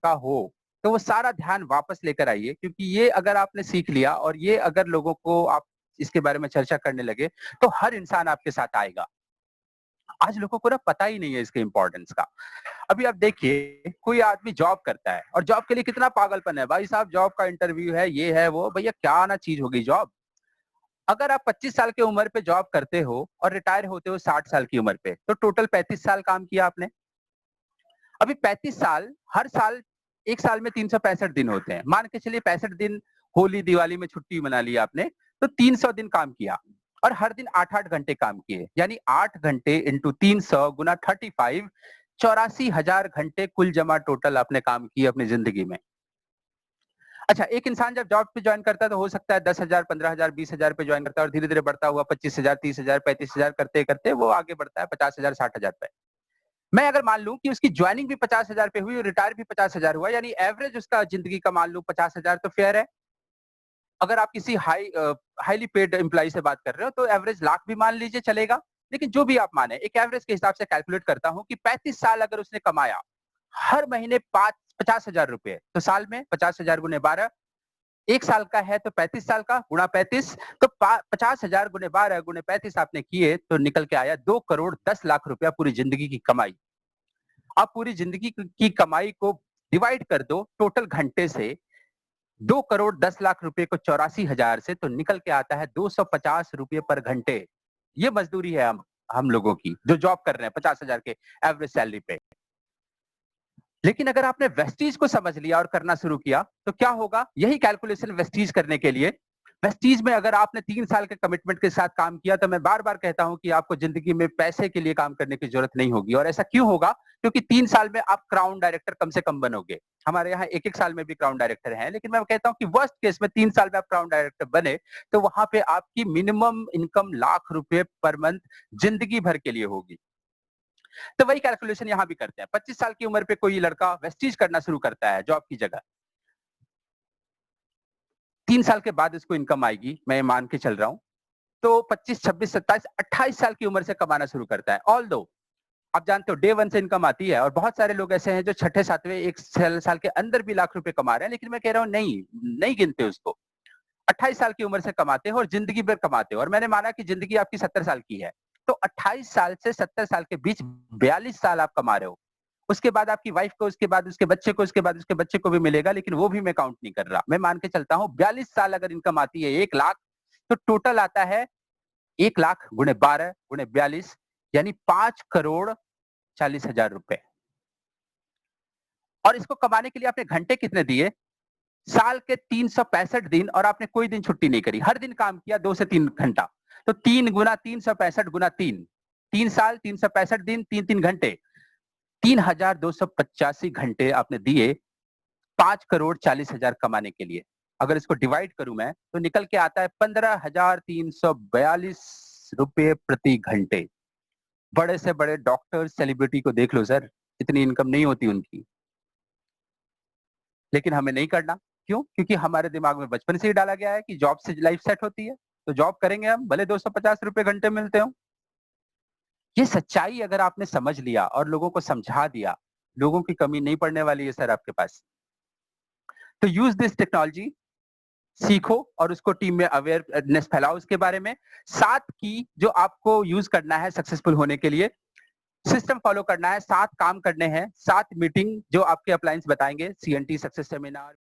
आपका हो, तो वो सारा ध्यान वापस लेकर आइए, क्योंकि ये अगर आपने सीख लिया और ये अगर लोगों को आप इसके बारे में चर्चा करने लगे, तो हर इंसान आपके साथ आएगा। आज लोगों को ना पता ही नहीं है इसके इम्पोर्टेंस का। अभी आप देखिए, कोई आदमी जॉब करता है और जॉब के लिए कितना पागलपन है, भाई साहब जॉब का इंटरव्यू है, ये है वो, भैया क्या ना चीज़ हो गई जॉब। अगर आप 25 साल की उम्र पे जॉब करते हो और रिटायर होते हो 60 साल की उम्र पे, तो टोटल 35 साल काम किया आपने। अभी 35 साल, हर साल 1 साल में 365 दिन होते हैं। मान के चलिए 65 दिन होली, दिवाली में छुट्टी मना ली आपने, तो 300 दिन काम किया और हर दिन 8-8 घंटे काम किए। यानी 8 घंटे इंटू 300 गुना 35, 84,000 घंटे कुल जमा टोटल आपने काम किए अपनी ज़िंदगी में। अच्छा, एक इंसान जब जॉब पे जॉइन करता है तो हो सकता है 10,000, 15,000, 20,000 पे जॉइन करता है और धीरे-धीरे बढ़ता हुआ 25,000, 30,000, 35,000 करते-करते वो आगे बढ़ता है 50,000, 60,000 पे। मैं अगर मान लूँ कि उसकी जॉइनिंग भी 50,000 पे हुई और रिटायर भी 50,000 हुआ, यानी एवरेज उसका ज़िंदगी का मान लूँ 50,000, तो फेयर है। अगर आप किसी हाइली पेड एम्प्लॉयी से बात कर रहे हो तो एवरेज लाख भी मान लीजिए चलेगा। लेकिन जो भी आप माने, एक एवरेज के हिसाब से कैलकुलेट करता हूँ कि 35 साल अगर उसने कमाया, हर महीने 5 50,000 रुपए, तो साल में 50,000 गुने 12, 1 साल का है तो 35 साल का गुणा 35, तो 50,000 गुने 12 गुने 35 आपने किए तो निकल के आया 2 करोड़ 10 लाख रुपया पूरी जिंदगी की कमाई। आप पूरी जिंदगी की कमाई को डिवाइड कर दो टोटल घंटे से, 2 करोड़ 10 लाख रुपए को 84,000 से, तो निकल के आता है 250 रुपए पर घंटे। ये मजदूरी है हम लोगों की जो जॉब कर रहे हैं 50,000 के एवरेज सैलरी पे। लेकिन अगर आपने वेस्टीज को समझ लिया और करना शुरू किया, तो क्या होगा? यही कैलकुलेशन वेस्टीज करने के लिए, वेस्टीज में अगर आपने 3 साल के कमिटमेंट के साथ काम किया, तो मैं बार-बार कहता हूं कि आपको जिंदगी में पैसे के लिए काम करने की जरूरत नहीं होगी। और ऐसा क्यों होगा? क्योंकि 3 साल में आप क्राउन डायरेक्टर कम से कम बनोगे। हमारे यहाँ 1-1 साल में भी क्राउन डायरेक्टर हैं, लेकिन मैं कहता हूं कि वर्स्ट केस में 3 साल में आप क्राउन डायरेक्टर बने, तो वहां पे आपकी मिनिमम इनकम लाख रुपए पर मंथ जिंदगी भर के लिए होगी। तो वही कैलकुलेशन यहाँ भी करते हैं। 25 साल की उम्र पे कोई लड़का वेस्टीज करना शुरू करता है जॉब की जगह। 3 साल के बाद उसको इनकम आएगी, मैं मान के चल रहा हूँ। तो 25, 26, 27, 28 साल की उम्र से कमाना शुरू करता है। ऑल्दो आप जानते हो डे 1 से इनकम आती है और बहुत सारे लोग ऐसे हैं जो छठे, 7वें 1 साल के अंदर भी लाख रुपए कमा रहे हैं, लेकिन मैं कह रहा हूँ नहीं, नहीं गिनते उसको। 28 साल की उम्र से कमाते हो और जिंदगी भर कमाते हो, और मैंने माना कि जिंदगी आपकी 70 साल की है। तो 28 साल से 70 साल के बीच 42 साल आप कमा रहे हो। उसके बाद आपकी वाइफ को, उसके बाद उसके बच्चे को, उसके बाद उसके बच्चे को भी मिलेगा, लेकिन वो भी मैं काउंट नहीं कर रहा। मैं मान के चलता हूँ 42 साल अगर इनकम आती है 1 लाख, तो टोटल आता है 1 लाख गुणे 12 गुणे 42, यानी 5 करोड़ 40 हजार रुपए। और इसको कमाने के लिए आपने घंटे कितने दिए? साल के 365 दिन, और आपने कोई दिन छुट्टी नहीं करी, हर दिन काम किया 2 से 3 घंटा। तो 3 गुना 365 गुना 3, 3 साल 365 दिन 3-3 घंटे, 3,285 घंटे आपने दिए 5 करोड़ 40 हजार कमाने के लिए। अगर इसको डिवाइड करूं मैं, तो निकल के आता है 15,342 रुपए प्रति घंटे। बड़े से बड़े डॉक्टर सेलिब्रिटी को देख लो सर, इतनी इनकम नहीं होती उनकी, लेकिन हमें नहीं करना। क्यों? क्योंकि हमारे दिमाग में बचपन से ही डाला गया है कि जॉब से लाइफ सेट होती है, तो जॉब करेंगे हम, भले 250 रुपए घंटे मिलते हो। ये सच्चाई अगर आपने समझ लिया और लोगों को समझा दिया, लोगों की कमी नहीं पड़ने वाली है सर आपके पास। तो यूज दिस टेक्नोलॉजी, सीखो और उसको टीम में अवेयरनेस फैलाओ उसके बारे में। 7 की जो आपको यूज करना है सक्सेसफुल होने के लिए, सिस्टम फॉलो करना है, 7 काम करने हैं, 7 मीटिंग जो आपके अप्लायंस बताएंगे, सीएनटी सक्सेस सेमिनार।